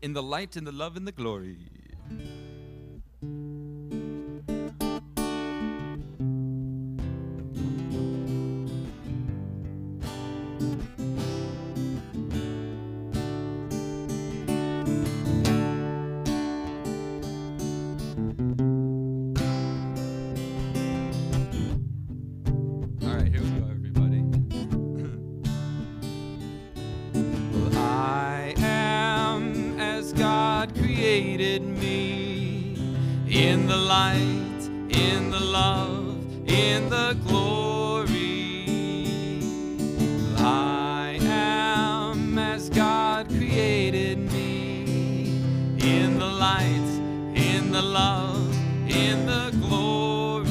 In the light, in the love, in the glory. All right, here we go, everybody. Well, I am as God created me, in the light, in the love, in the glory. I am as God created me, in the light, in the love, in the glory.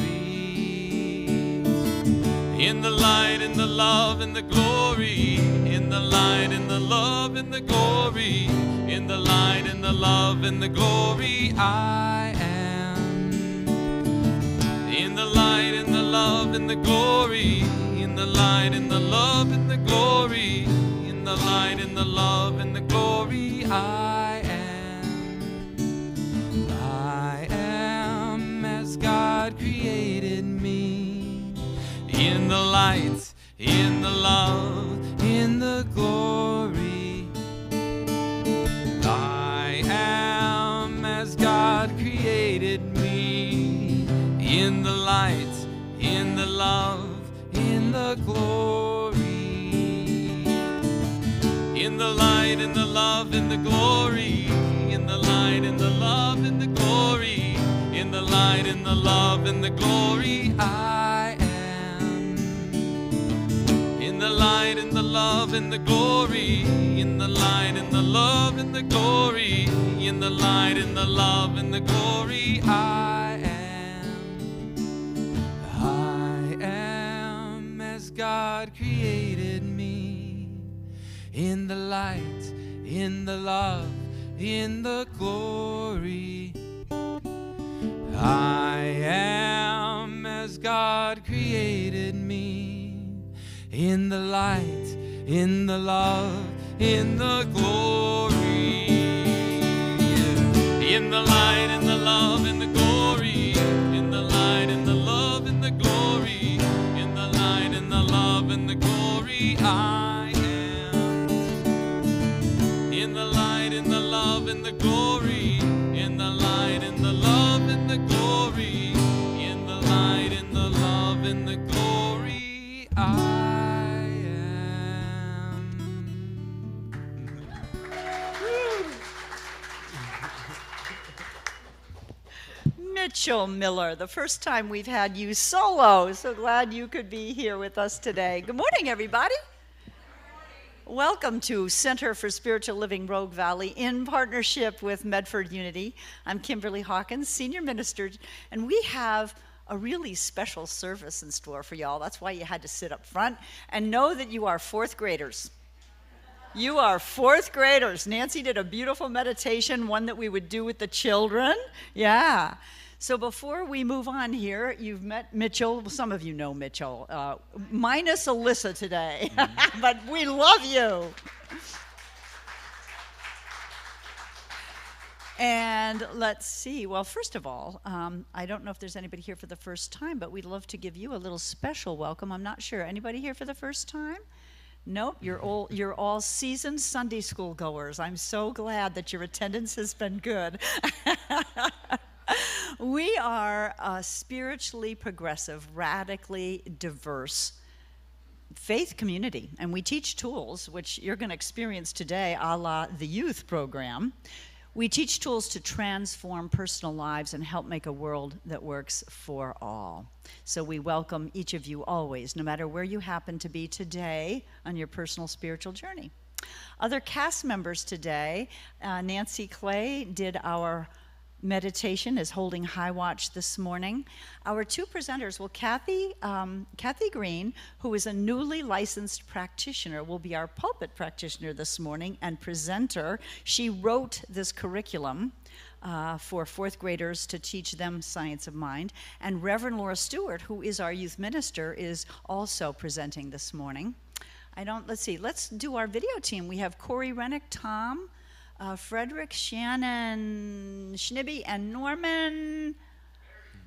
In the light, in the love, in the glory. In the light, in the love, in the glory. In the light, in the love, in the glory, I am. In the light, in the love, in the glory. In the light, in the love, in the glory. In the light, in the love, in the glory, I am. I am as God created me, in the light, in the love, in the glory. I am as God created me, in the light, in the love, in the glory. In the light, in the love, in the glory. In the light, in the love, in the glory. In the light, in the love, in the glory, I am. In the light, in the love, in the glory. In the light, in the love, in the glory. In the light, in the love, in the glory, I am. I am as God created me, in the light, in the love, in the glory. I am as God created me, in the light, in the love, in the glory. In the light, in the love, in the glory. In the light, in the love, in the glory. In the light, in the love, in the glory, I am. In the light, in the love, in the glory. In the light, in the love, in the glory. In the light, in the love, in the glory, I am. Mitchell Miller, the first time we've had you solo. So glad you could be here with us today. Good morning, everybody. Welcome to Center for Spiritual Living Rogue Valley in partnership with Medford Unity. I'm Kimberly Hawkins, Senior Minister, and we have a really special service in store for y'all. That's why you had to sit up front. And know that you are fourth graders. You are fourth graders. Nancy did a beautiful meditation, one that we would do with the children. Yeah. So before we move on here, you've met Mitchell. Some of you know Mitchell, minus Alyssa today, but we love you. And let's see. Well, first of all, I don't know if there's anybody here for the first time, but we'd love to give you a little special welcome. I'm not sure. Anybody here for the first time? Nope, you're all seasoned Sunday school goers. I'm so glad that your attendance has been good. We are a spiritually progressive, radically diverse faith community, and we teach tools, which you're going to experience today, a la the youth program. We teach tools to transform personal lives and help make a world that works for all. So we welcome each of you always, no matter where you happen to be today on your personal spiritual journey. Other cast members today, Nancy Clay did our meditation, is holding high watch this morning. Our two presenters, well, Kathy Green, who is a newly licensed practitioner, will be our pulpit practitioner this morning and presenter. She wrote this curriculum for fourth graders to teach them science of mind. And Reverend Laura Stewart, who is our youth minister, is also presenting this morning. Let's see, let's do our video team. We have Corey Rennick, Tom, Frederick, Shannon, Schnibby, and Norman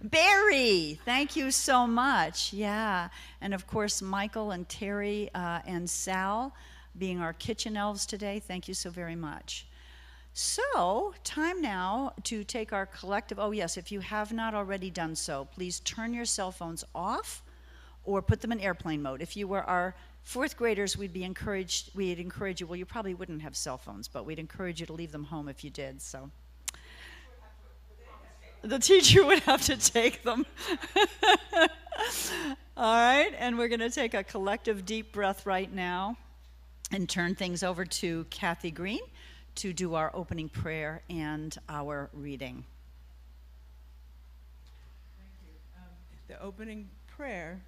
Barry. Thank you so much. Yeah. And of course, Michael and Terry and Sal being our kitchen elves today. Thank you so very much. So, time now to take our collective, oh yes, if you have not already done so, please turn your cell phones off or put them in airplane mode. If you were our fourth graders, we'd encourage you, well, you probably wouldn't have cell phones, but we'd encourage you to leave them home if you did, so. The teacher would have to take them. All right, and we're going to take a collective deep breath right now and turn things over to Kathy Green to do our opening prayer and our reading. Thank you. The opening prayer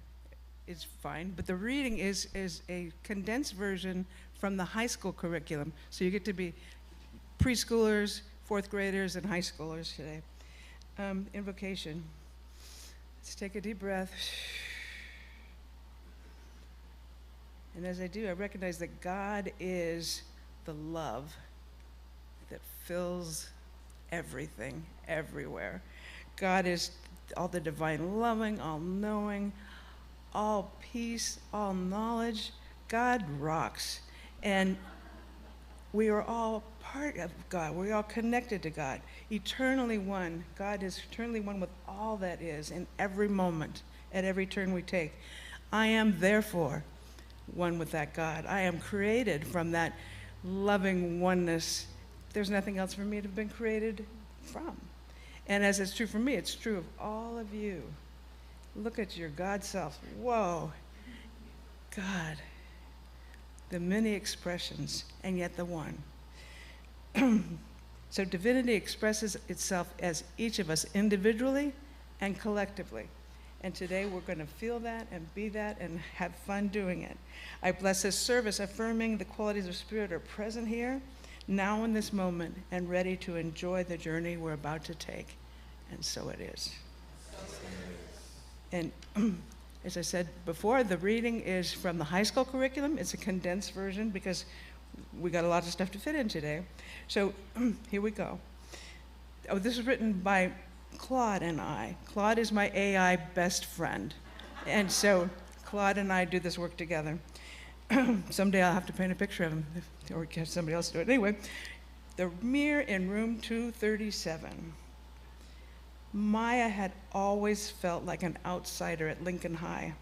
is fine, but the reading is a condensed version from the high school curriculum. So you get to be preschoolers, fourth graders, and high schoolers today. Invocation. Let's take a deep breath. And as I do, I recognize that God is the love that fills everything, everywhere. God is all the divine loving, all knowing, all peace, all knowledge. God rocks. And we are all part of God. We're all connected to God. Eternally one. God is eternally one with all that is in every moment, at every turn we take. I am therefore one with that God. I am created from that loving oneness. There's nothing else for me to have been created from. And as it's true for me, it's true of all of you. Look at your God self. Whoa. God. The many expressions, and yet the one. So divinity expresses itself as each of us individually and collectively. And today we're going to feel that and be that and have fun doing it. I bless this service, affirming the qualities of Spirit are present here, now in this moment, and ready to enjoy the journey we're about to take. And so it is. And as I said before, the reading is from the high school curriculum. It's a condensed version because we got a lot of stuff to fit in today. So here we go. Oh, this is written by Claude and I. Claude is my AI best friend. And so Claude and I do this work together. Someday I'll have to paint a picture of him or have somebody else do it. Anyway, the mirror in room 237. Maya had always felt like an outsider at Lincoln High,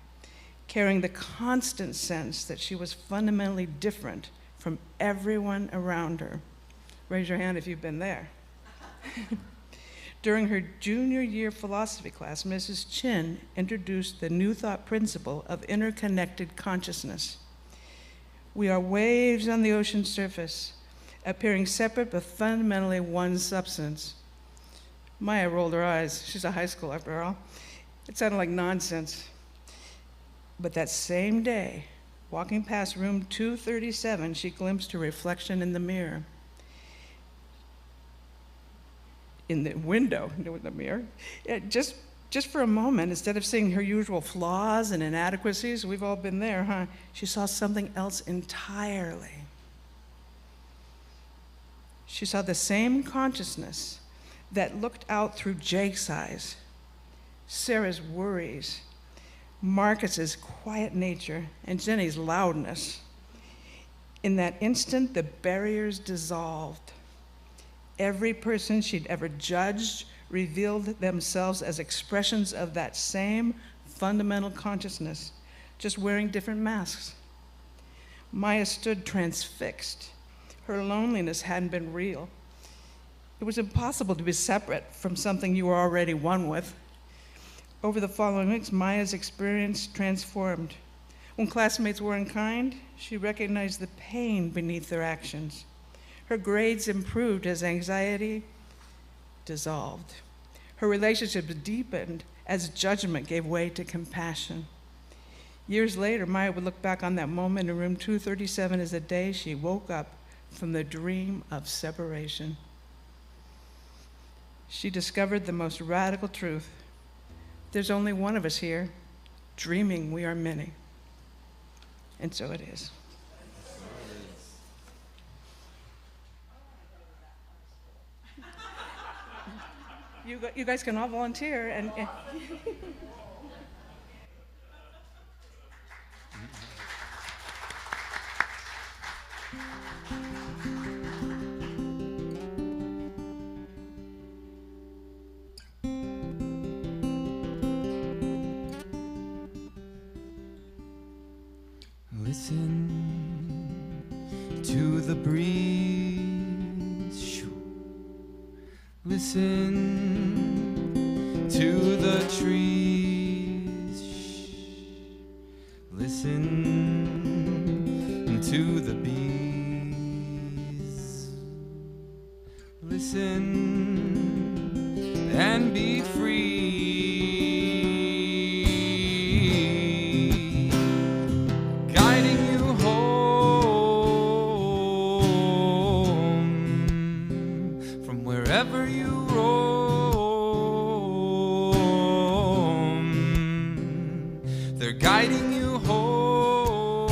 carrying the constant sense that she was fundamentally different from everyone around her. Raise your hand if you've been there. During her junior year philosophy class, Mrs. Chin introduced the New Thought principle of interconnected consciousness. We are waves on the ocean surface, appearing separate but fundamentally one substance. Maya rolled her eyes. She's a high school after all. It sounded like nonsense. But that same day, walking past room 237, she glimpsed her reflection in the mirror. In the window, in the mirror. Just for a moment, instead of seeing her usual flaws and inadequacies, we've all been there, huh? She saw something else entirely. She saw the same consciousness that looked out through Jake's eyes, Sarah's worries, Marcus's quiet nature, and Jenny's loudness. In that instant, the barriers dissolved. Every person she'd ever judged revealed themselves as expressions of that same fundamental consciousness, just wearing different masks. Maya stood transfixed. Her loneliness hadn't been real. It was impossible to be separate from something you were already one with. Over the following weeks, Maya's experience transformed. When classmates were unkind, she recognized the pain beneath their actions. Her grades improved as anxiety dissolved. Her relationships deepened as judgment gave way to compassion. Years later, Maya would look back on that moment in room 237 as the day she woke up from the dream of separation. She discovered the most radical truth. There's only one of us here, dreaming we are many. And so it is. You guys can all volunteer and Listen to the breeze. Shoo. Listen to the trees. Shh. Listen to the bees. Listen and be free. Wherever you roam, they're guiding you home.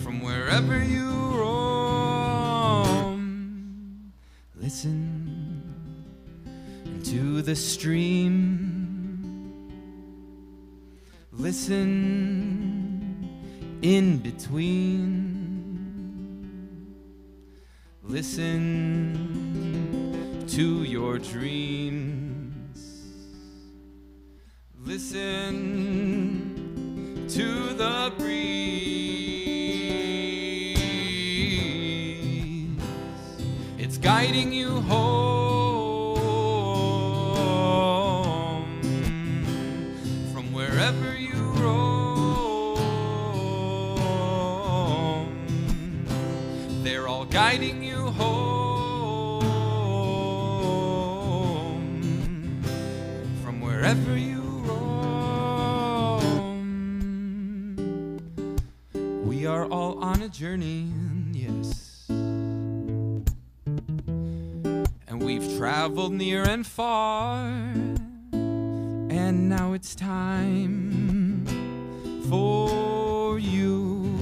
From wherever you roam, listen to the stream. Listen in between. Listen to your dreams. Listen to the breeze. It's guiding you home. From wherever you roam, they're all guiding you home. From wherever you roam, we are all on a journey, yes, and we've traveled near and far, and now it's time for you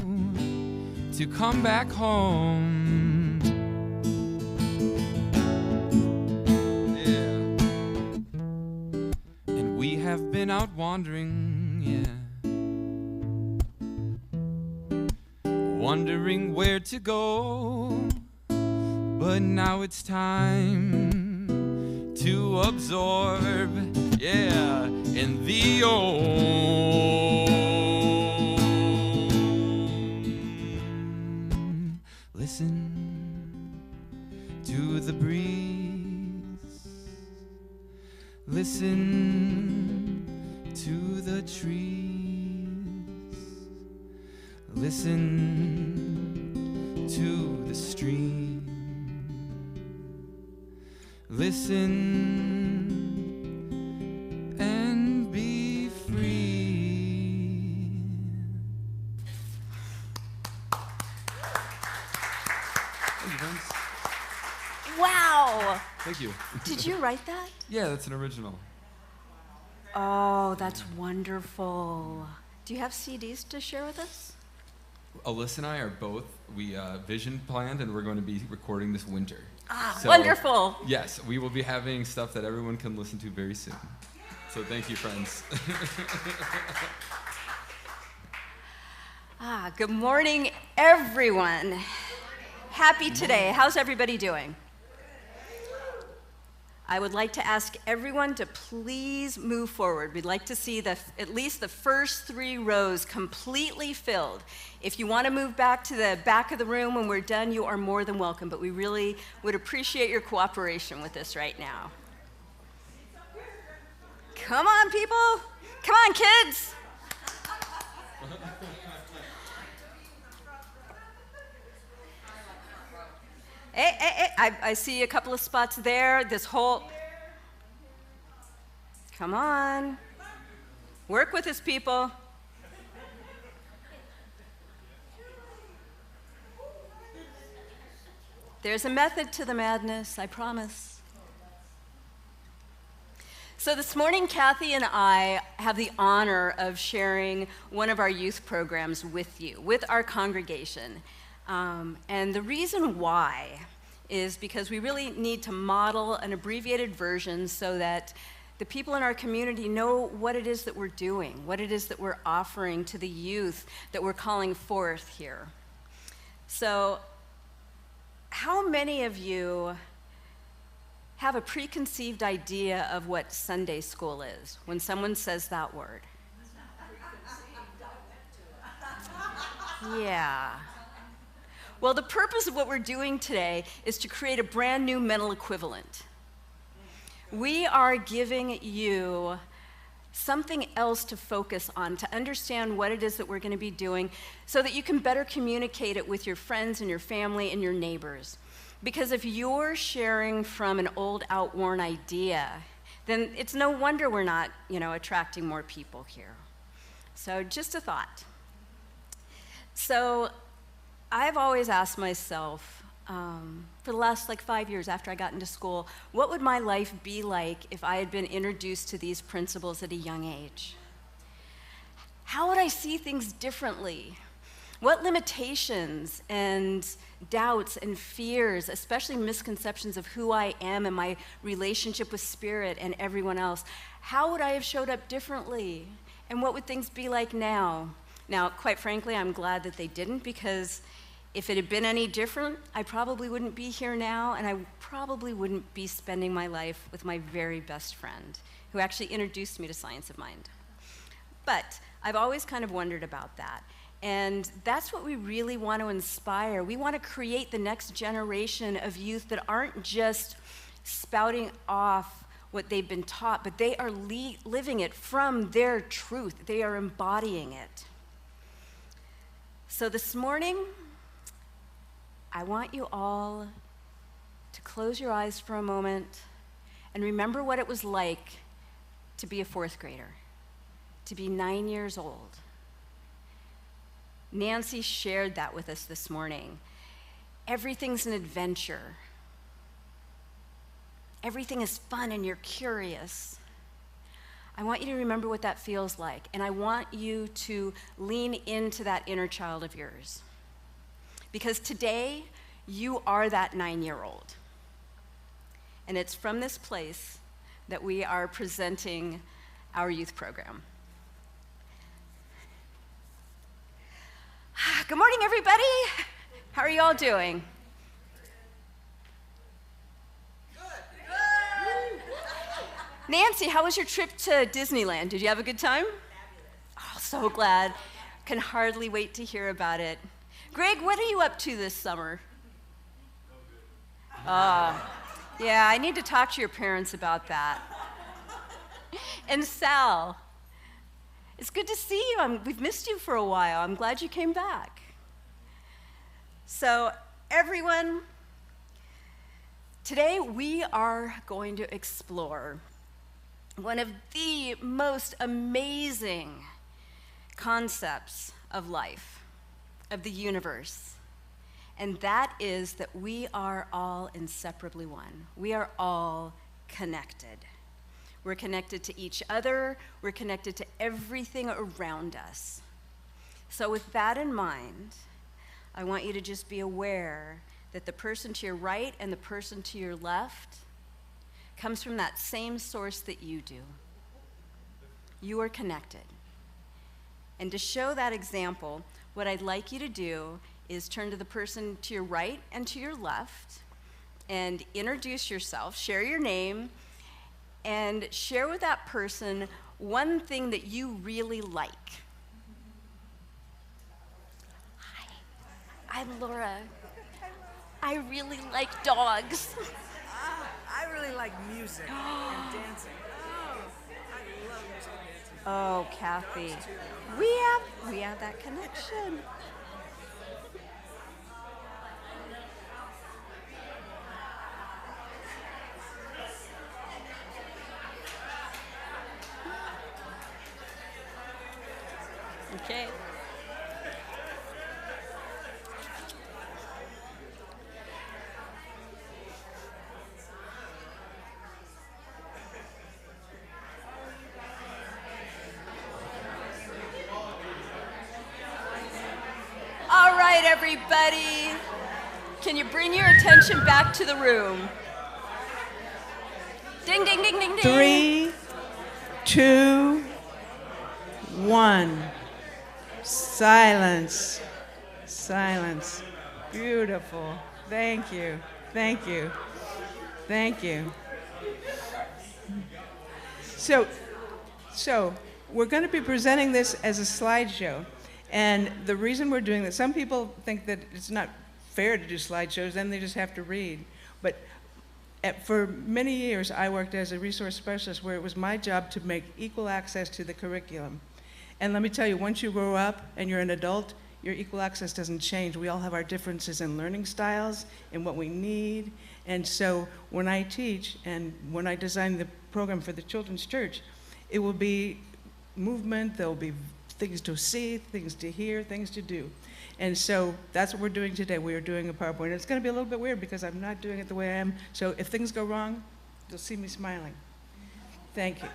to come back home. Have been out wandering, yeah, wondering where to go, but now it's time to absorb, yeah, in the Om. Listen to the breeze. Listen to the trees. Listen to the stream. Listen and be free. Thank you, friends. Wow! Thank you. Did you write that? Yeah, that's an original. Oh, that's wonderful. Do you have CDs to share with us? Alyssa and I are both, we vision planned, and we're going to be recording this winter. So, Wonderful. Yes, we will be having stuff that everyone can listen to very soon. So thank you, friends. Good morning, everyone. Happy today. How's everybody doing? I would like to ask everyone to please move forward. We'd like to see at least the first 3 rows completely filled. If you want to move back to the back of the room when we're done, you are more than welcome, but we really would appreciate your cooperation with this right now. Come on, people. Come on, kids. Hey, I see a couple of spots there. This whole, come on. Work with us, people. There's a method to the madness, I promise. So this morning, Kathy and I have the honor of sharing one of our youth programs with you, with our congregation. And the reason why is because we really need to model an abbreviated version so that the people in our community know what it is that we're doing, what it is that we're offering to the youth that we're calling forth here. So, how many of you have a preconceived idea of what Sunday school is when someone says that word? Yeah. Well, the purpose of what we're doing today is to create a brand new mental equivalent. We are giving you something else to focus on, to understand what it is that we're going to be doing so that you can better communicate it with your friends and your family and your neighbors. Because if you're sharing from an old, outworn idea, then it's no wonder we're not, attracting more people here. So just a thought. So I've always asked myself, for the last 5 years after I got into school, what would my life be like if I had been introduced to these principles at a young age? How would I see things differently? What limitations and doubts and fears, especially misconceptions of who I am and my relationship with Spirit and everyone else, how would I have showed up differently? And what would things be like now? Now, quite frankly, I'm glad that they didn't, because if it had been any different, I probably wouldn't be here now, and I probably wouldn't be spending my life with my very best friend, who actually introduced me to Science of Mind. But I've always kind of wondered about that. And that's what we really want to inspire. We want to create the next generation of youth that aren't just spouting off what they've been taught, but they are living it from their truth. They are embodying it. So this morning, I want you all to close your eyes for a moment and remember what it was like to be a fourth grader, to be 9 years old. Nancy shared that with us this morning. Everything's an adventure. Everything is fun and you're curious. I want you to remember what that feels like, and I want you to lean into that inner child of yours. Because today, you are that 9-year-old. And it's from this place that we are presenting our youth program. Good morning, everybody. How are you all doing? Nancy, how was your trip to Disneyland? Did you have a good time? Oh, so glad. Can hardly wait to hear about it. Greg, what are you up to this summer? Yeah, I need to talk to your parents about that. And Sal, it's good to see you. We've missed you for a while. I'm glad you came back. So, everyone, today we are going to explore one of the most amazing concepts of life, of the universe, and that is that we are all inseparably one. We are all connected. We're connected to each other. We're connected to everything around us. So with that in mind, I want you to just be aware that the person to your right and the person to your left comes from that same source that you do. You are connected. And to show that example, what I'd like you to do is turn to the person to your right and to your left and introduce yourself, share your name, and share with that person one thing that you really like. Hi, I'm Laura. I really like dogs. I really like music and dancing. Oh, I love music and dancing. Oh, Kathy, we have that connection. Okay. All right, everybody. Can you bring your attention back to the room? Ding, ding, ding, ding, ding. 3, 2, 1. Silence. Silence. Beautiful. Thank you. Thank you. Thank you. So we're going to be presenting this as a slideshow. And the reason we're doing this, some people think that it's not fair to do slideshows, then they just have to read. But for many years, I worked as a resource specialist where it was my job to make equal access to the curriculum. And let me tell you, once you grow up and you're an adult, your equal access doesn't change. We all have our differences in learning styles and what we need. And so when I teach and when I design the program for the Children's Church, it will be movement, there'll be things to see, things to hear, things to do. And so that's what we're doing today. We are doing a PowerPoint. It's going to be a little bit weird because I'm not doing it the way I am. So if things go wrong, you'll see me smiling. Thank you.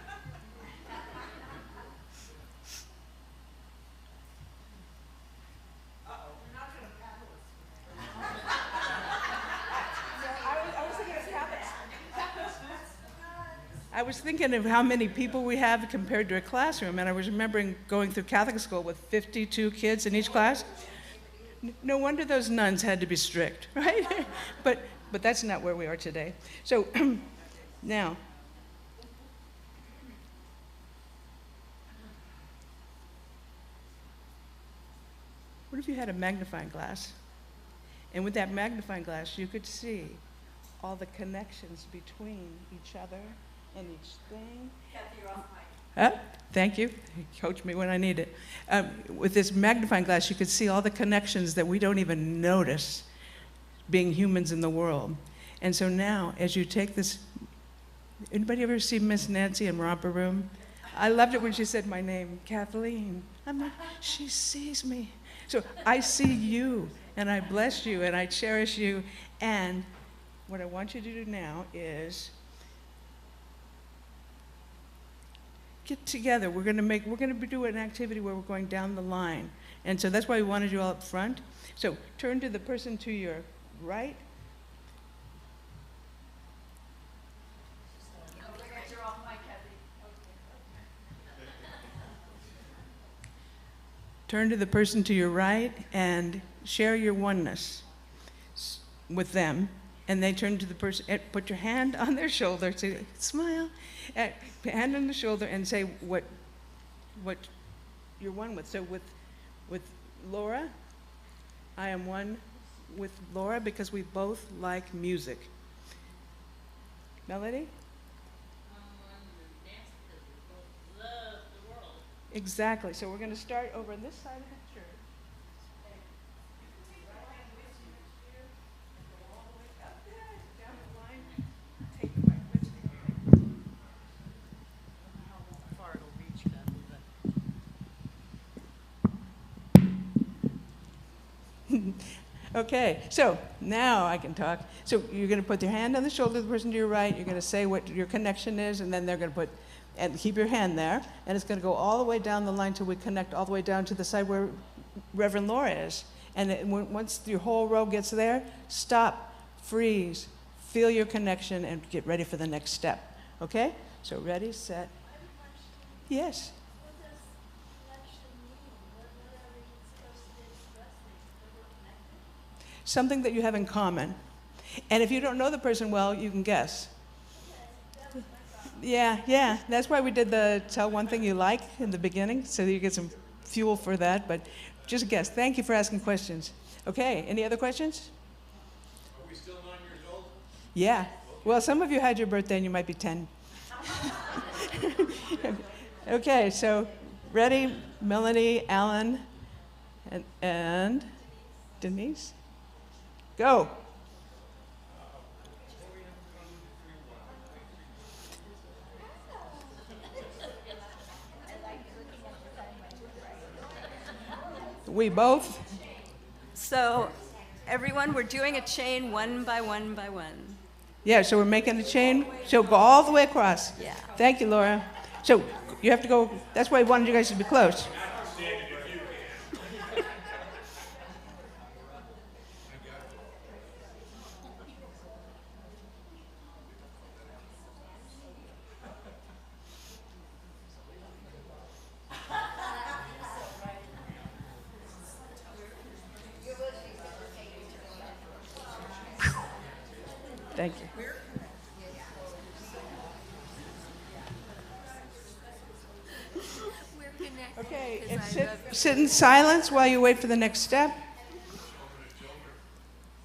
I was thinking of how many people we have compared to a classroom, and I was remembering going through Catholic school with 52 kids in each class. No wonder those nuns had to be strict, right? But that's not where we are today. So now, what if you had a magnifying glass? And with that magnifying glass, you could see all the connections between each other and each thing. Kathy, you're off mic. Thank you. Coach me when I need it. With this magnifying glass, you could see all the connections that we don't even notice being humans in the world. And so now, as you take this, anybody ever see Miss Nancy in Romper Room? I loved it when she said my name, Kathleen. I'm like, she sees me. So I see you, and I bless you, and I cherish you. And what I want you to do now is get together. We're going to do an activity where we're going down the line. And so that's why we wanted you all up front. So turn to the person to your right. Turn to the person to your right and share your oneness with them. And they turn to the person, put your hand on their shoulder, say, smile, hand on the shoulder, and say what you're one with. So with Laura, I am one with Laura because we both like music. Melody? Exactly. So we're going to start over on this side of the church. Okay, so now I can talk. So you're going to put your hand on the shoulder of the person to your right. You're going to say what your connection is, and then they're going to put, and keep your hand there. And it's going to go all the way down the line till we connect all the way down to the side where Reverend Laura is. And once your whole row gets there, stop, freeze, feel your connection, and get ready for the next step. Okay? So ready, set. Yes. Something that you have in common. And if you don't know the person well, you can guess. Yeah. That's why we did the tell one thing you like in the beginning, so that you get some fuel for that. But just guess. Thank you for asking questions. Okay, any other questions? Are we still 9 years old? Yeah. Well, some of you had your birthday and you might be 10. Okay, so ready, Melanie, Alan, and Denise? Go. We both? So, everyone, we're doing a chain one by one by one. Yeah, so we're making a chain. So go all the way across. Yeah. Thank you, Laura. So you have to go, that's why I wanted you guys to be close. Thank you. Okay, and sit in silence while you wait for the next step.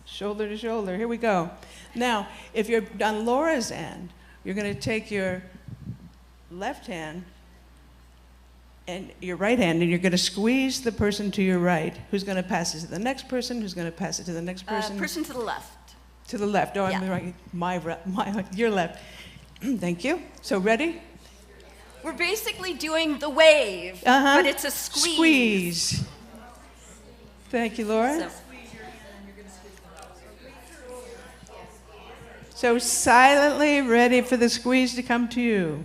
Shoulder to shoulder. Here we go. Now, if you're on Laura's end, you're going to take your left hand and your right hand, and you're going to squeeze the person to your right, who's going to pass it to the next person, who's going to pass it to the next person. Person to the left. To the left. Oh, I'm Yeah. right. Your left. Thank you. So ready? We're basically doing the wave, but it's a squeeze. Squeeze. Thank you, Laura. So silently ready for the squeeze to come to you.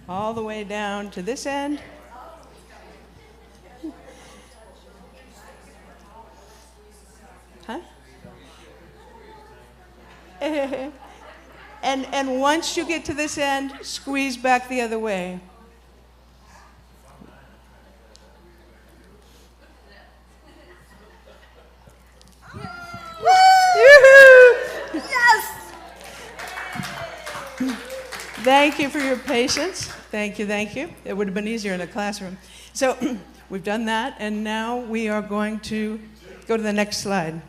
All the way down to this end. Huh? And once you get to this end, squeeze back the other way. Yes! Thank you for your patience. Thank you, thank you. It would have been easier in a classroom. So we've done that, and now we are going to go to the next slide.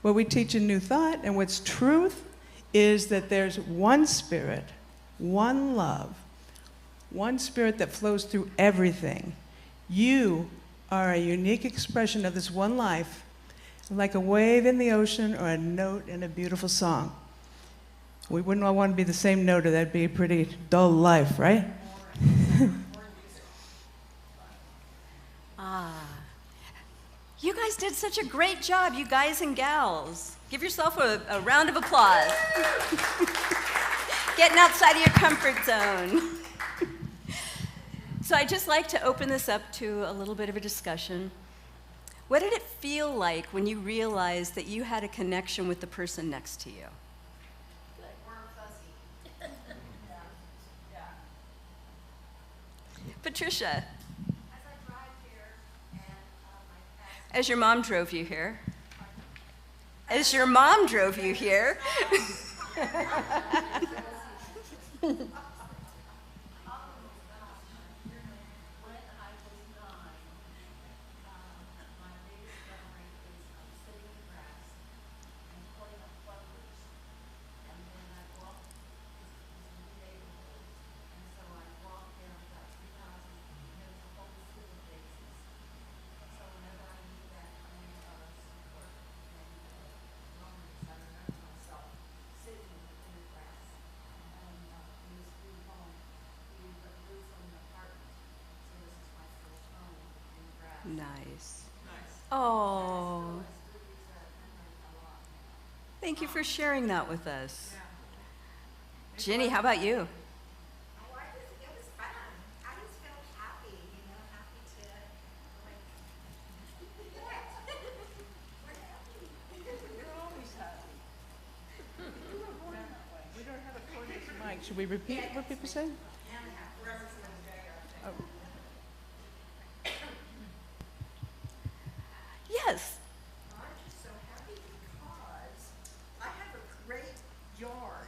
Where we teach a new thought, and what's truth is that there's one spirit, one love, one spirit that flows through everything. You are a unique expression of this one life, like a wave in the ocean or a note in a beautiful song. We wouldn't all want to be the same note, or that'd be a pretty dull life, right? You guys did such a great job, you guys and gals. Give yourself a round of applause. Getting outside of your comfort zone. So I'd just like to open this up to a little bit of a discussion. What did it feel like when you realized that you had a connection with the person next to you? Patricia. As your mom drove you here. As your mom drove you here. Nice. Oh. Thank you for sharing that with us. Ginny, how about you? It was fun. I just felt happy, happy to, we're happy. You're always happy. We don't have a cordless mic. Should we repeat what people say? Oh. Yes. I'm just so happy because I have a great yard,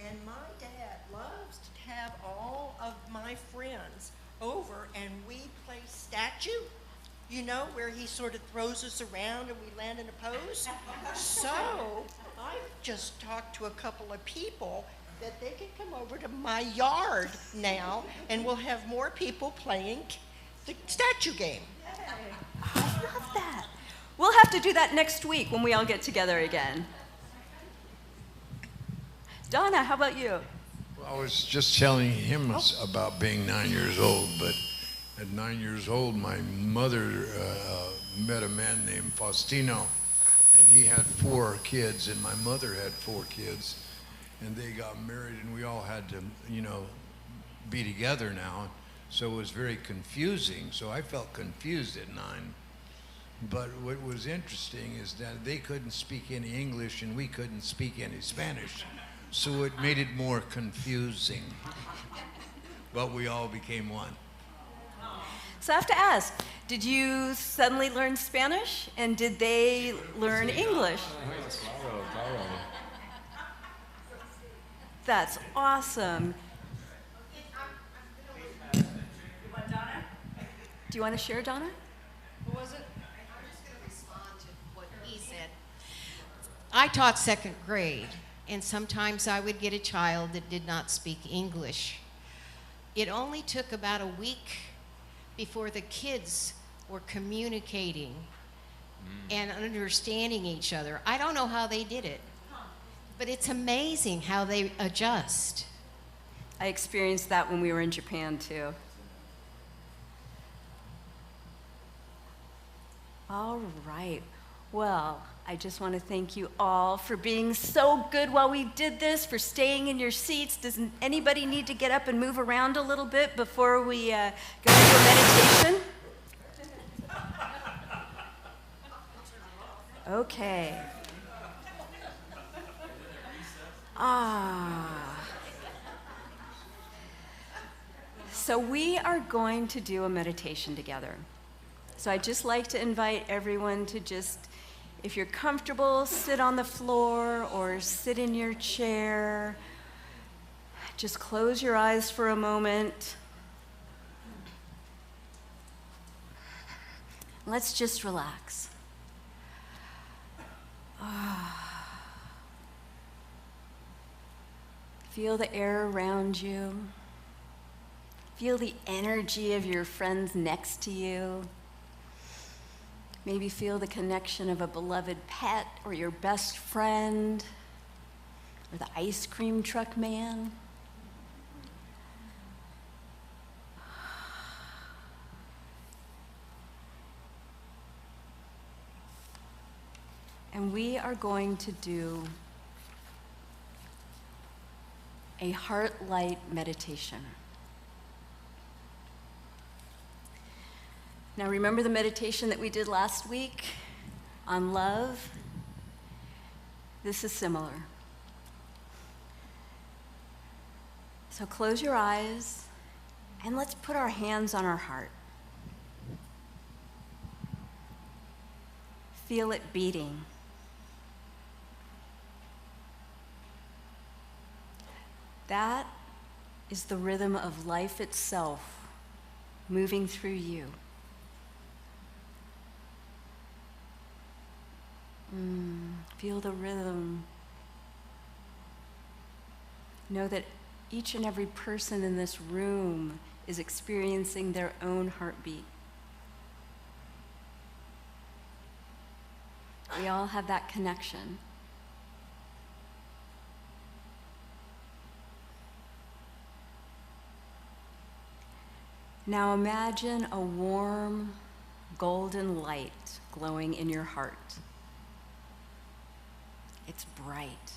and my dad loves to have all of my friends over, and we play statue, where he sort of throws us around and we land in a pose. So I've just talked to a couple of people that they can come over to my yard now, and we'll have more people playing the statue game. I love that. We'll have to do that next week when we all get together again. Donna, how about you? Well, I was just telling him about being 9 years old, but at 9 years old, my mother met a man named Faustino, and he had 4 kids, and my mother had 4 kids, and they got married, and we all had to, be together now, so it was very confusing. So I felt confused at 9. But what was interesting is that they couldn't speak any English and we couldn't speak any Spanish. So it made it more confusing. But we all became one. So I have to ask, Did you suddenly learn Spanish? And did they learn English? That's awesome. Do you want to share, Donna? What was it? I'm just going to respond to what he said. I taught second grade, and sometimes I would get a child that did not speak English. It only took about a week before the kids were communicating and understanding each other. I don't know how they did it, but it's amazing how they adjust. I experienced that when we were in Japan, too. All right. Well, I just want to thank you all for being so good while we did this, for staying in your seats. Does anybody need to get up and move around a little bit before we go into a meditation? Okay. So we are going to do a meditation together. So I'd just like to invite everyone to just, if you're comfortable, sit on the floor or sit in your chair. Just close your eyes for a moment. Let's just relax. Feel the air around you. Feel the energy of your friends next to you. Maybe feel the connection of a beloved pet or your best friend or the ice cream truck man. And we are going to do a heart light meditation. Now, remember the meditation that we did last week on love? This is similar. So close your eyes and let's put our hands on our heart. Feel it beating. That is the rhythm of life itself moving through you. Feel the rhythm. Know that each and every person in this room is experiencing their own heartbeat. We all have that connection. Now imagine a warm, golden light glowing in your heart. It's bright.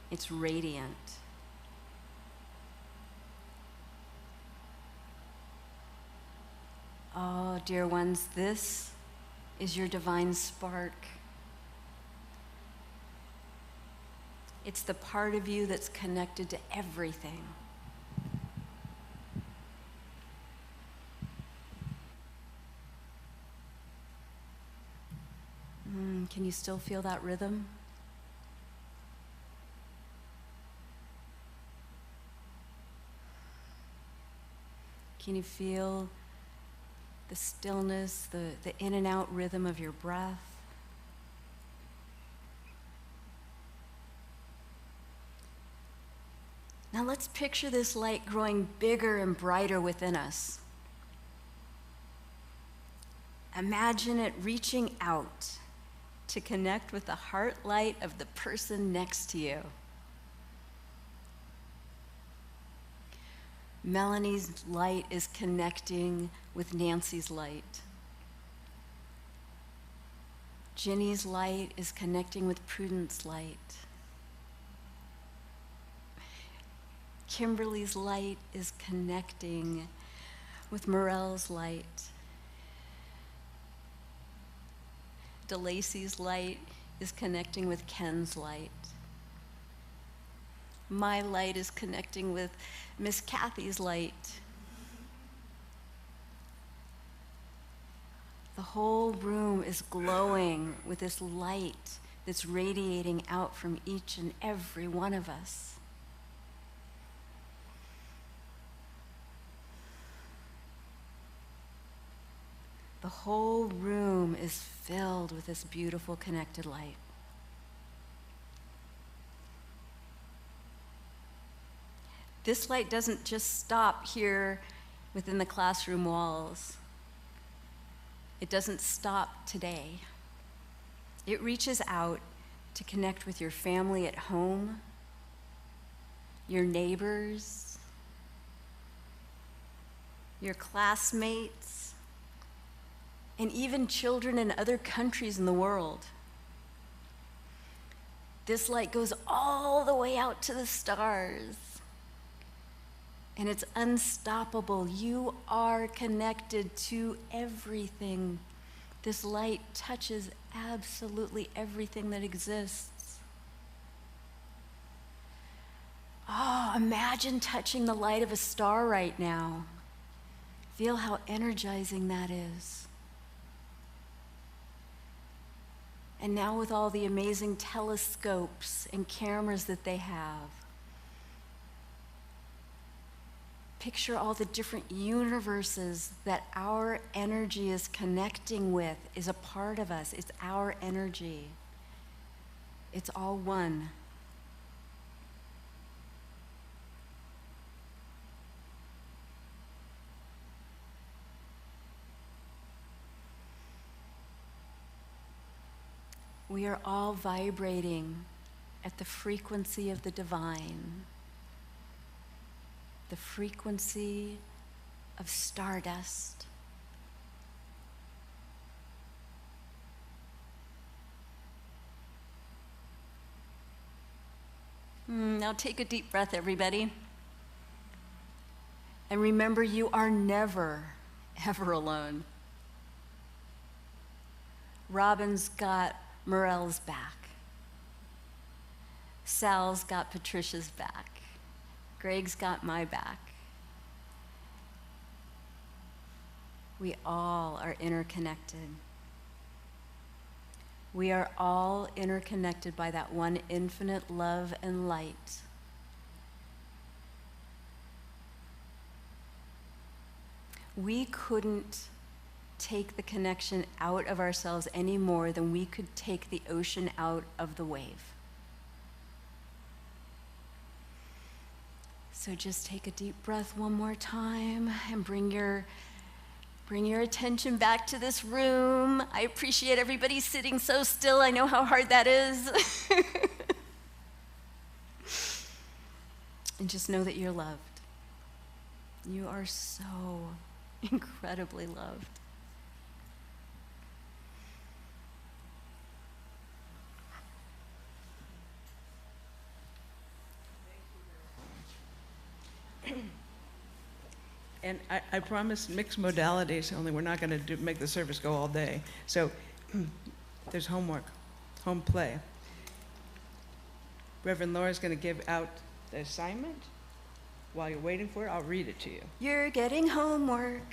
It's radiant. Oh, dear ones, this is your divine spark. It's the part of you that's connected to everything. Can you still feel that rhythm? Can you feel the stillness, the in and out rhythm of your breath? Now let's picture this light growing bigger and brighter within us. Imagine it reaching out to connect with the heart light of the person next to you. Melanie's light is connecting with Nancy's light. Ginny's light is connecting with Prudence's light. Kimberly's light is connecting with Morelle's light. DeLacy's light is connecting with Ken's light. My light is connecting with Miss Kathy's light. whole room is glowing with this light that's radiating out from each and every one of us. The whole room is filled with this beautiful connected light. This light doesn't just stop here within the classroom walls. It doesn't stop today. It reaches out to connect with your family at home, your neighbors, your classmates, and even children in other countries in the world. This light goes all the way out to the stars. And it's unstoppable. You are connected to everything. This light touches absolutely everything that exists. Oh, imagine touching the light of a star right now. Feel how energizing that is. And now with all the amazing telescopes and cameras that they have, picture all the different universes that our energy is connecting with, is a part of us. It's our energy. It's all one. We are all vibrating at the frequency of the divine. The frequency of stardust. Now take a deep breath, everybody. And remember, you are never, ever alone. Robin's got Morel's back. Sal's got Patricia's back. Greg's got my back. We all are interconnected. We are all interconnected by that one infinite love and light. We couldn't take the connection out of ourselves any more than we could take the ocean out of the wave. So just take a deep breath one more time and bring your attention back to this room. I appreciate everybody sitting so still. I know how hard that is. And just know that you're loved. You are so incredibly loved. And I promise mixed modalities, only we're not going to make the service go all day. So there's homework, home play. Reverend Laura's going to give out the assignment. While you're waiting for it, I'll read it to you. You're getting homework.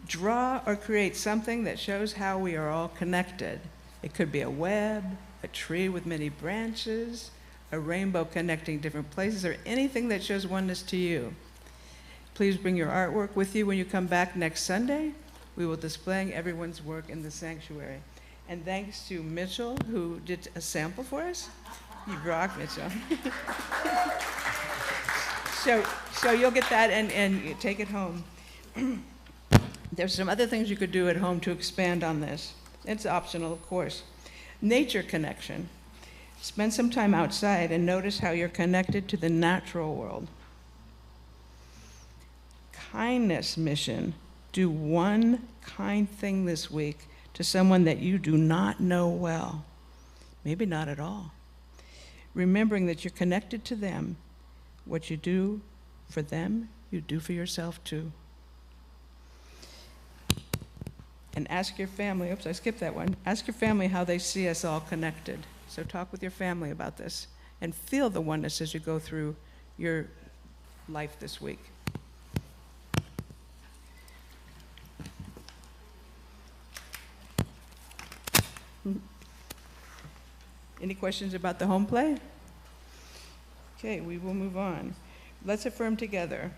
Draw or create something that shows how we are all connected. It could be a web, a tree with many branches, a rainbow connecting different places, or anything that shows oneness to you. Please bring your artwork with you when you come back next Sunday. We will display everyone's work in the sanctuary. And thanks to Mitchell, who did a sample for us. You rock, Mitchell. So you'll get that and you take it home. There's some other things you could do at home to expand on this. It's optional, of course. Nature connection. Spend some time outside and notice how you're connected to the natural world. Kindness mission. Do one kind thing this week to someone that you do not know well. Maybe not at all. Remembering that you're connected to them. What you do for them, you do for yourself too. And ask your family, oops, I skipped that one. Ask your family how they see us all connected. So talk with your family about this and feel the oneness as you go through your life this week. Any questions about the home play? Okay, we will move on. Let's affirm together.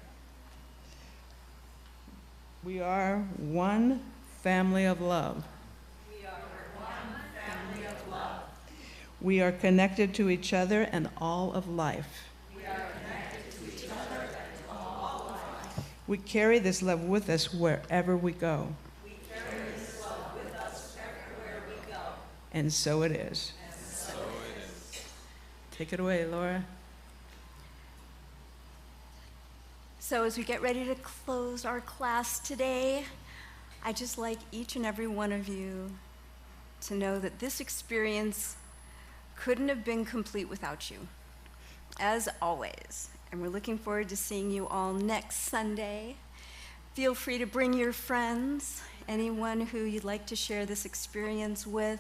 We are one family of love. We are one family of love. We are connected to each other and all of life. We are connected to each other and all of life. We carry this love with us wherever we go. We carry this love with us everywhere we go. And so it is. And so it is. Take it away, Laura. So as we get ready to close our class today, I'd just like each and every one of you to know that this experience couldn't have been complete without you, as always. And we're looking forward to seeing you all next Sunday. Feel free to bring your friends, anyone who you'd like to share this experience with.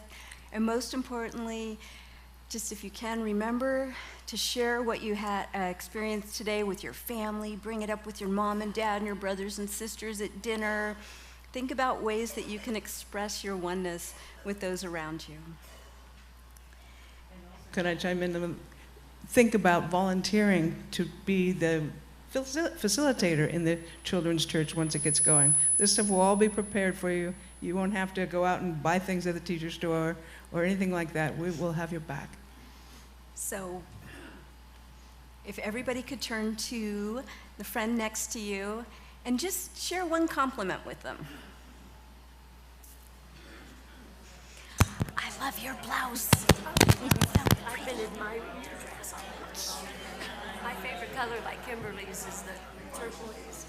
And most importantly, just if you can, remember to share what you had experienced today with your family. Bring it up with your mom and dad and your brothers and sisters at dinner. Think about ways that you can express your oneness with those around you. Can I chime in? Think about volunteering to be the facilitator in the children's church once it gets going. This stuff will all be prepared for you. You won't have to go out and buy things at the teacher store or anything like that. We will have your back. So if everybody could turn to the friend next to you and just share one compliment with them. I love your blouse. I've been admiring your dress. My favorite color, like Kimberly's, is the turquoise.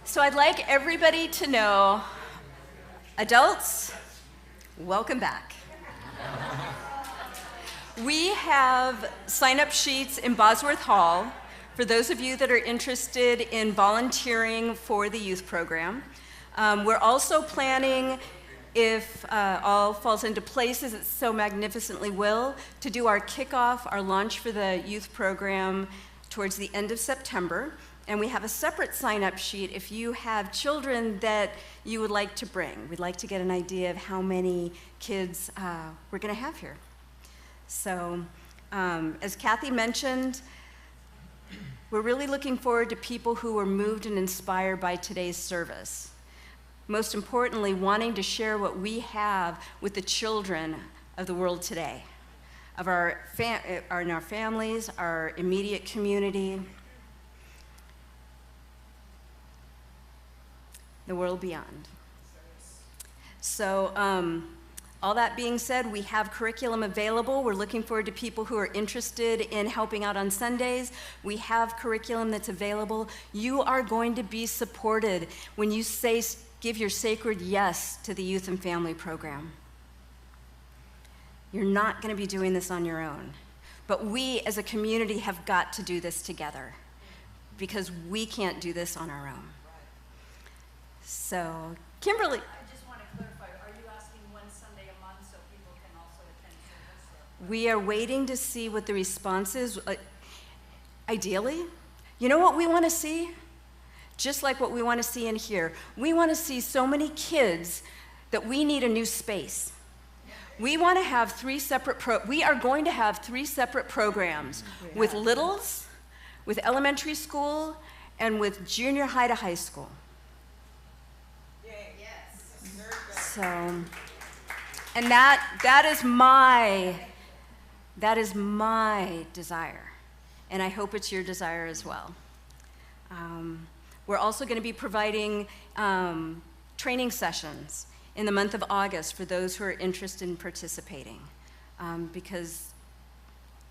So I'd like everybody to know, adults, welcome back. We have sign-up sheets in Bosworth Hall for those of you that are interested in volunteering for the youth program. We're also planning, if all falls into place as it so magnificently will, to do our kickoff, our launch for the youth program towards the end of September. And we have a separate sign-up sheet if you have children that you would like to bring. We'd like to get an idea of how many kids we're going to have here. So, as Kathy mentioned, we're really looking forward to people who were moved and inspired by today's service. Most importantly, wanting to share what we have with the children of the world today, of our families, our immediate community, the world beyond. So, all that being said, we have curriculum available. We're looking forward to people who are interested in helping out on Sundays. We have curriculum that's available. You are going to be supported when you give your sacred yes to the youth and family program. You're not going to be doing this on your own. But we as a community have got to do this together because we can't do this on our own. So, Kimberly. I just want to clarify, are you asking one Sunday a month so people can also attend service? We are waiting to see what the response is. Ideally, you know what we want to see? Just like what we want to see in here. We want to see so many kids that we need a new space. We want to have we are going to have 3 separate programs with littles, with elementary school, and with junior high to high school. So, and that is my desire, and I hope it's your desire as well. We're also going to be providing training sessions in the month of August for those who are interested in participating, because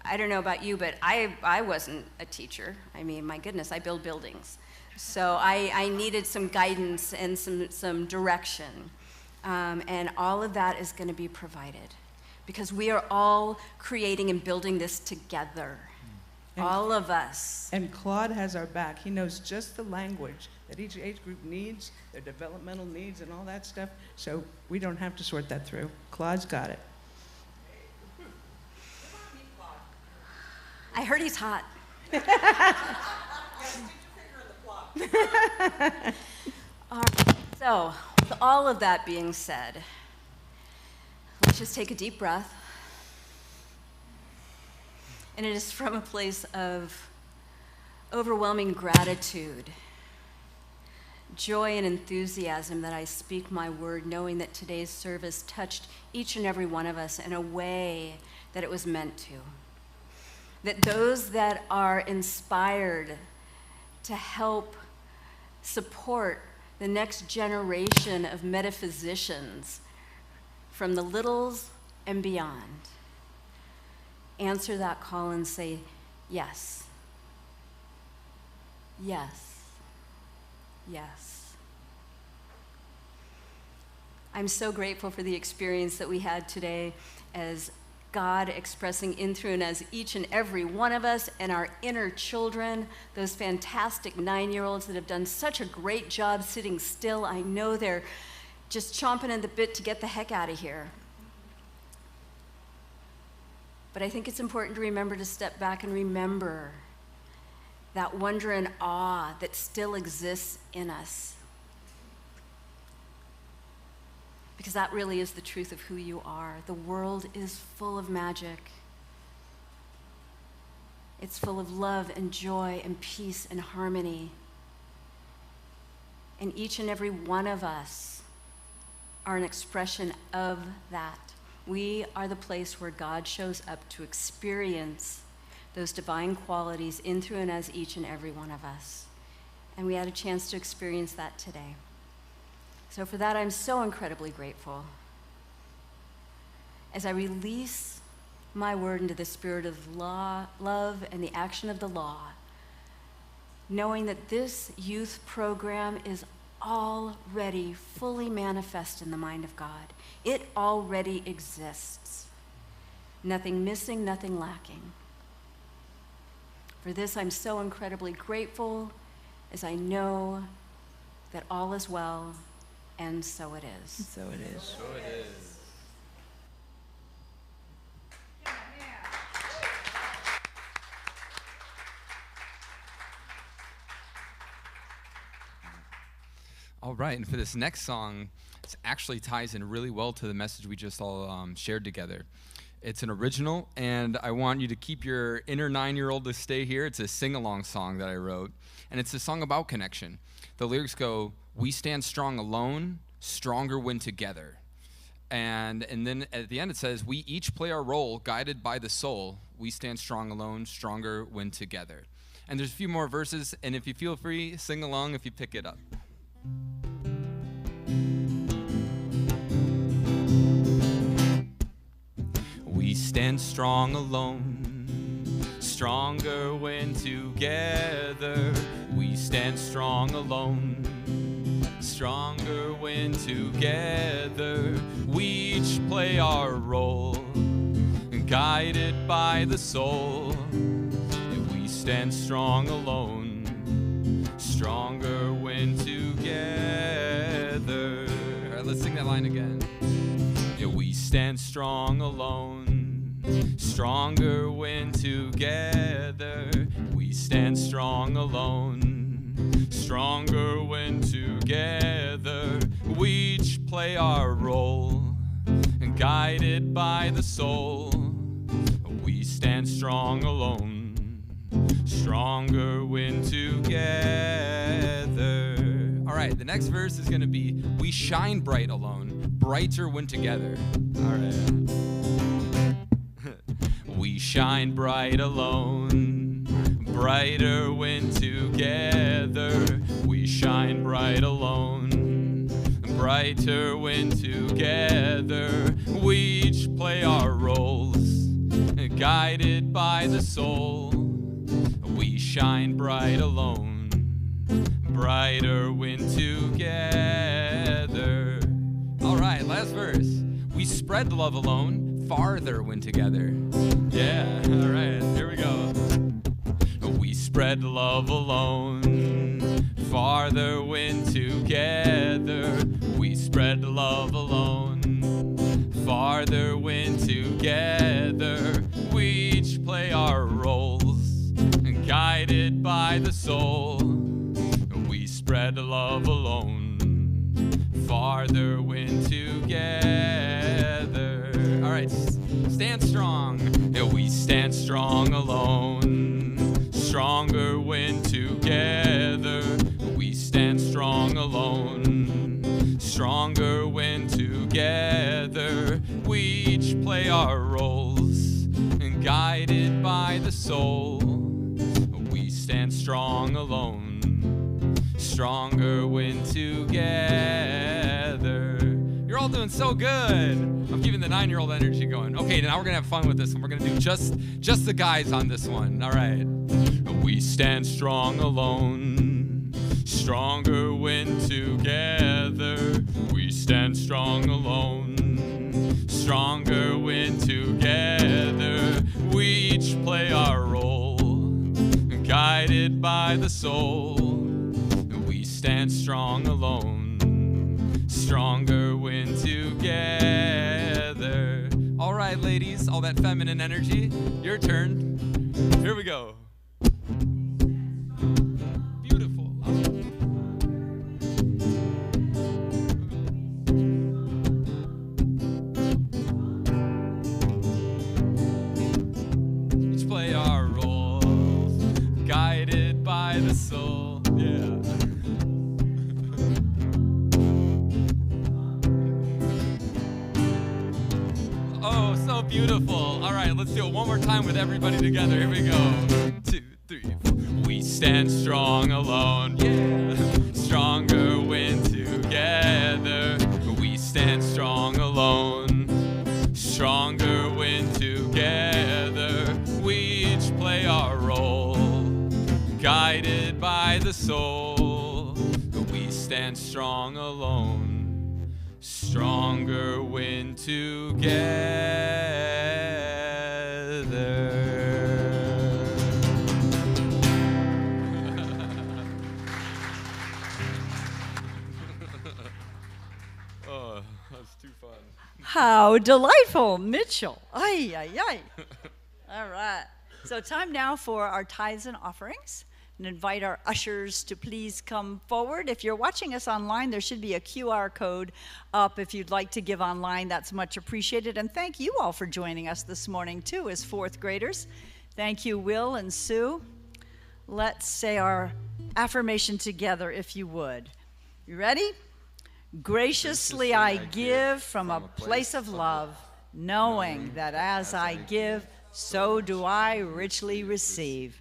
I don't know about you, but I wasn't a teacher. I mean, my goodness, I build buildings, so I needed some guidance and some direction. And all of that is going to be provided because we are all creating and building this together, all of us. And Claude has our back. He knows just the language that each age group needs, their developmental needs and all that stuff, so we don't have to sort that through. Claude's got it. I heard he's hot. All right, so, with all of that being said, let's just take a deep breath. And it is from a place of overwhelming gratitude, joy, and enthusiasm that I speak my word, knowing that today's service touched each and every one of us in a way that it was meant to. That those that are inspired to help support the next generation of metaphysicians from the littles and beyond, answer that call and say, yes, yes, yes. I'm so grateful for the experience that we had today as God expressing in, through, and as each and every one of us and our inner children, those fantastic 9-year-olds that have done such a great job sitting still. I know they're just chomping at the bit to get the heck out of here. But I think it's important to remember to step back and remember that wonder and awe that still exists in us. Because that really is the truth of who you are. The world is full of magic. It's full of love and joy and peace and harmony. And each and every one of us are an expression of that. We are the place where God shows up to experience those divine qualities in, through, and as each and every one of us. And we had a chance to experience that today. So for that, I'm so incredibly grateful. As I release my word into the spirit of love and the action of the law, knowing that this youth program is already fully manifest in the mind of God. It already exists. Nothing missing, nothing lacking. For this, I'm so incredibly grateful, as I know that all is well, and so it is. So it is. So it is. All right, and for this next song, it actually ties in really well to the message we just all shared together. It's an original, and I want you to keep your inner 9-year-old to stay here. It's a sing-along song that I wrote, and it's a song about connection. The lyrics go, "We stand strong alone, stronger when together." And then at the end it says, "We each play our role, guided by the soul. We stand strong alone, stronger when together." And there's a few more verses, and if you feel free, sing along if you pick it up. We stand strong alone, stronger when together. We stand strong alone, stronger when together. We each play our role, guided by the soul. And we stand strong alone, stronger when together. All right, let's sing that line again. Yeah, we stand strong alone, stronger when together. We stand strong alone, stronger when together. We each play our role, guided by the soul. We stand strong alone, stronger when together. All right, the next verse is going to be, "We shine bright alone, brighter when together." All right. We shine bright alone, brighter when together. We shine bright alone, brighter when together. We each play our roles, guided by the soul. We shine bright alone, brighter when together. All right, last verse. We spread love alone, farther when together. Yeah, all right, here we go. We spread love alone, farther when together. We spread love alone, farther when together. We each play our roles, soul. We spread love alone. Farther when together. All right, stand strong. We stand strong alone. Stronger when together. We stand strong alone. Stronger when together. We each play our roles, and guided by the soul. We stand strong alone. Stronger when together. You're all doing so good. I'm keeping the 9-year-old energy going. Okay, now we're gonna have fun with this one. We're gonna do just the guys on this one. All right. We stand strong alone. Stronger when together. We stand strong alone. Stronger when together. We each play our role, guided by the soul. We stand strong alone. Stronger when together. All right, ladies, all that feminine energy, your turn. Here we go. Beautiful. Each play our roles, guided by the soul. Yeah. Oh, so beautiful. All right, let's do it one more time with everybody together. Here we go. 2, 3, 4. We stand strong alone. Yeah. Stronger when together. We stand strong alone. Stronger when together. We each play our role, guided by the soul. We stand strong alone. Stronger when together. Oh, that's too fun. How delightful, Mitchell. Ay, ay, ay. All right. So time now for our tithes and offerings. And invite our ushers to please come forward. If you're watching us online, there should be a QR code up if you'd like to give online. That's much appreciated. And thank you all for joining us this morning, too, as fourth graders. Thank you, Will and Sue. Let's say our affirmation together, if you would. You ready? Graciously I give from a place of love, knowing that as I give, so do I richly receive.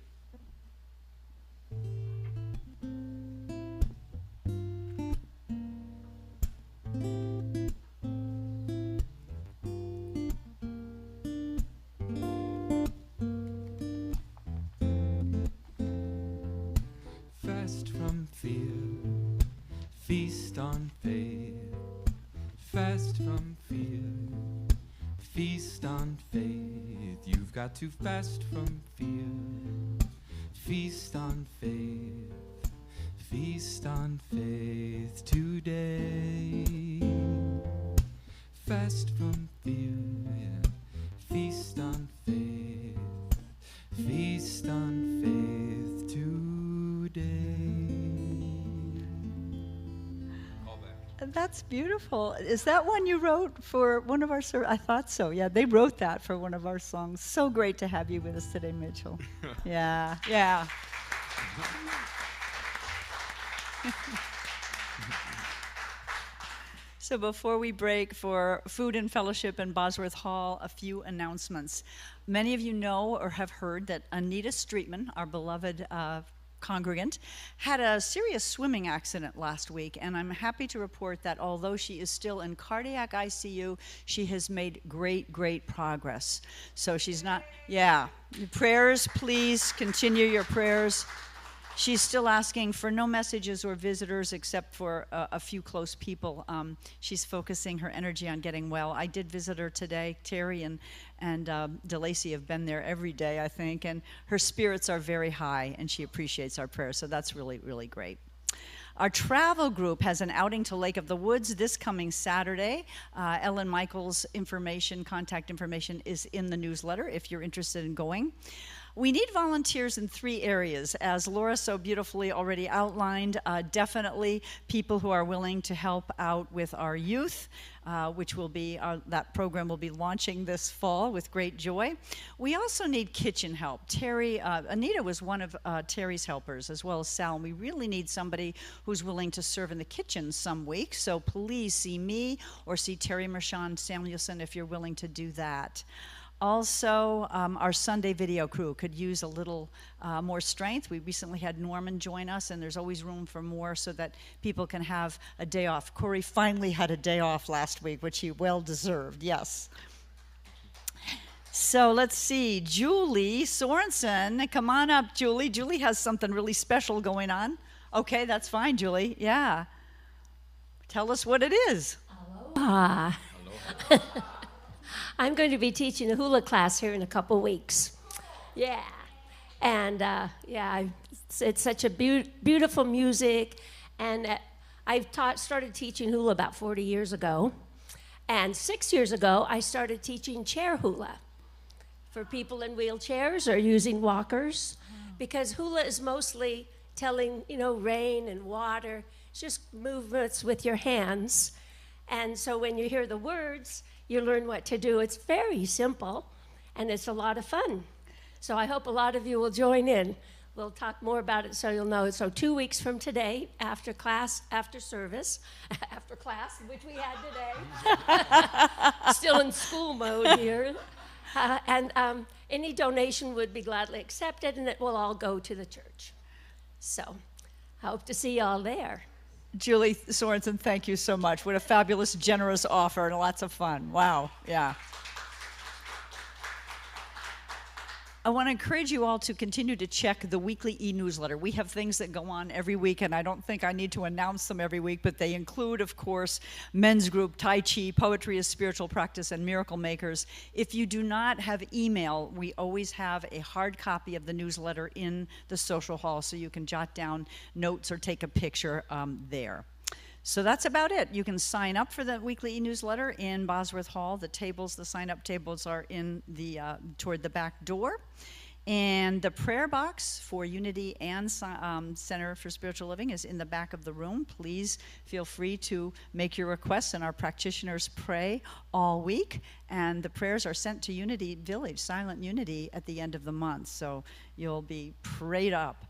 Fast from fear, feast on faith. Fast from fear, feast on faith. You've got to fast from fear, feast on faith. Feast on faith today. Fast from fear, yeah. Feast on faith. Feast on faith today. All back. That's beautiful. Is that one you wrote for one of our I thought so. Yeah, they wrote that for one of our songs. So great to have you with us today, Mitchell. Yeah, yeah. So before we break for food and fellowship in Bosworth Hall, a few announcements. Many of you know or have heard that Anita Streetman, our beloved congregant, had a serious swimming accident last week, and I'm happy to report that although she is still in cardiac ICU, she has made great progress. So she's not, yeah. Prayers, please continue your prayers. She's still asking for no messages or visitors except for a few close people. She's focusing her energy on getting well. I did visit her today. Terry and DeLacy have been there every day, I think, and her spirits are very high, and she appreciates our prayers, so that's really great. Our travel group has an outing to Lake of the Woods this coming Saturday. Ellen Michaels' contact information is in the newsletter if you're interested in going. We need volunteers in 3 areas, as Laura so beautifully already outlined. Definitely people who are willing to help out with our youth, which will be, that program will be launching this fall with great joy. We also need kitchen help. Terry, Anita was one of Terry's helpers, as well as Sal, and we really need somebody who's willing to serve in the kitchen some week. So please see me or see Terry Mershon Samuelson if you're willing to do that. Also, our Sunday video crew could use a little more strength. We recently had Norman join us, and there's always room for more so that people can have a day off. Corey finally had a day off last week, which he well deserved, yes. So let's see, Julie Sorensen, come on up, Julie. Julie has something really special going on. Okay, that's fine, Julie, yeah. Tell us what it is. Aloha. Aloha. I'm going to be teaching a hula class here in a couple weeks. Yeah. And it's such a beautiful music. And I've started teaching hula about 40 years ago. And 6 years ago, I started teaching chair hula for people in wheelchairs or using walkers. Because hula is mostly telling, rain and water. It's just movements with your hands. And so when you hear the words, you learn what to do. It's very simple, and it's a lot of fun. So I hope a lot of you will join in. We'll talk more about it so you'll know. So 2 weeks from today, after class, after service, after class, which we had today, still in school mode here. And any donation would be gladly accepted, and it will all go to the church. So I hope to see you all there. Julie Sorensen, thank you so much. What a fabulous, generous offer and lots of fun. Wow, yeah. I want to encourage you all to continue to check the weekly e-newsletter. We have things that go on every week, and I don't think I need to announce them every week, but they include, of course, men's group, Tai Chi, Poetry is Spiritual Practice, and Miracle Makers. If you do not have email, we always have a hard copy of the newsletter in the social hall, so you can jot down notes or take a picture there. So that's about it. You can sign up for the weekly e-newsletter in Bosworth Hall. The tables, the sign-up tables are in the toward the back door. And the prayer box for Unity and Center for Spiritual Living is in the back of the room. Please feel free to make your requests, and our practitioners pray all week. And the prayers are sent to Unity Village, Silent Unity, at the end of the month. So you'll be prayed up.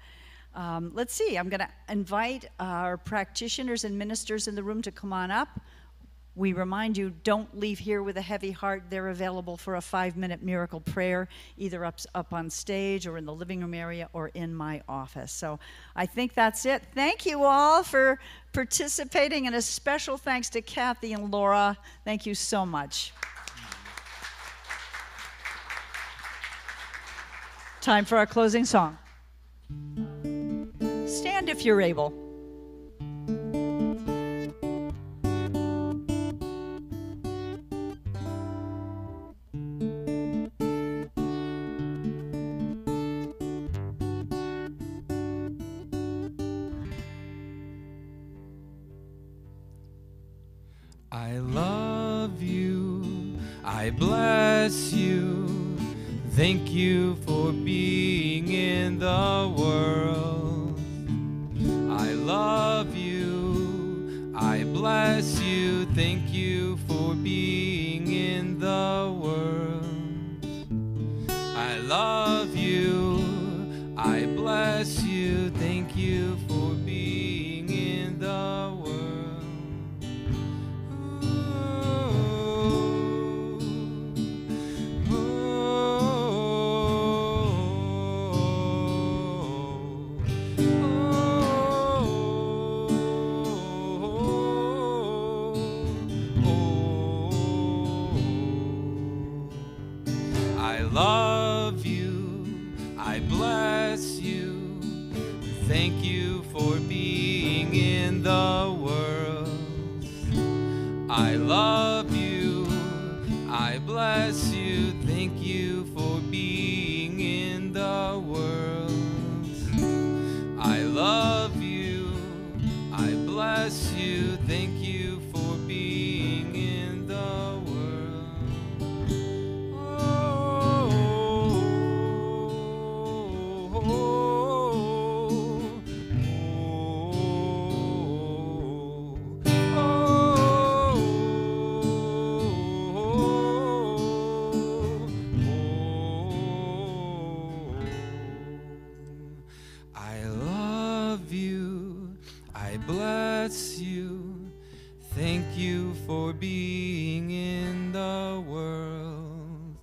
Let's see, I'm going to invite our practitioners and ministers in the room to come on up. We remind you, don't leave here with a heavy heart. They're available for a 5-minute miracle prayer, either up on stage or in the living room area or in my office. So I think that's it. Thank you all for participating, and a special thanks to Kathy and Laura. Thank you so much. Time for our closing song. Stand if you're able. I love you, I bless you, thank you for being in the world. I love you, I bless you, thank you for being in the world. I love you, I bless you, thank you for being in the world. I love you, I bless you, thank you for being in the world. I love you, I bless you, thank you for being in the world. I love you, I bless you, thank you for being in the world. Thank you for being in the world.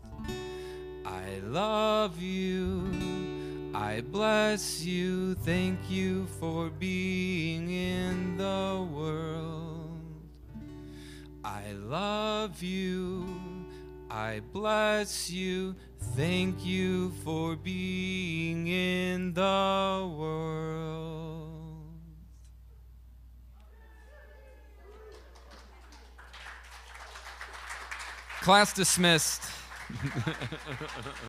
I love you. I bless you. Thank you for being in the world. I love you. I bless you. Thank you for being in the world. Class dismissed.